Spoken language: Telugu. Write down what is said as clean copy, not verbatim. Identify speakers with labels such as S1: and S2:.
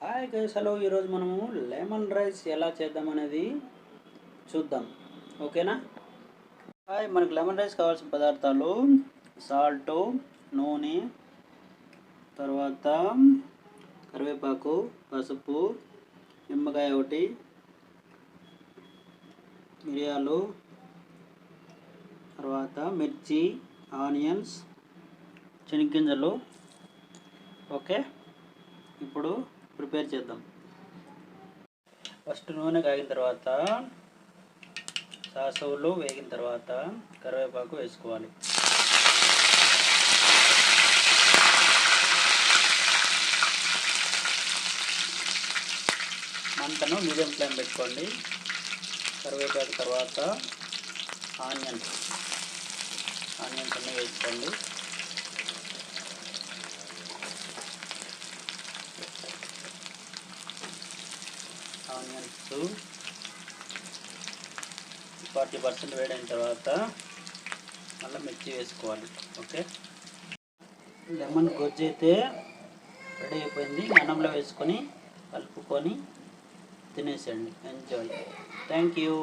S1: Hi guys, hello. ఈరోజు మనము లెమన్ రైస్ ఎలా చేద్దాం అనేది చూద్దాం, ఓకేనా? హాయ్, మనకు లెమన్ రైస్ కావాల్సిన పదార్థాలు సాల్ట్, నూనె, తర్వాత కరివేపాకు, పసుపు, నిమ్మకాయ ఒకటి, మిరియాలు, తర్వాత మిర్చి, ఆనియన్స్, శనగగింజలు. ఓకే, ఇప్పుడు ప్రిపేర్ చేద్దాం. ఫస్ట్ నూనె కాగిన తర్వాత సాసులు వేగిన తర్వాత కరివేపాకు వేసుకోవాలి. మంటను మీడియం ఫ్లేమ్ పెట్టుకోండి. కరివేపాకు తర్వాత ఆనియన్స్ అన్నీ వేసుకోండి. ఆనియన్స్ 40% వేడైన తర్వాత మళ్ళీ మిర్చి వేసుకోవాలి. ఓకే, లెమన్ గొజ్జు అయితే రెడీ అయిపోయింది. అన్నంలో వేసుకొని కలుపుకొని తినేసేయండి. ఎంజాయ్. Thank you.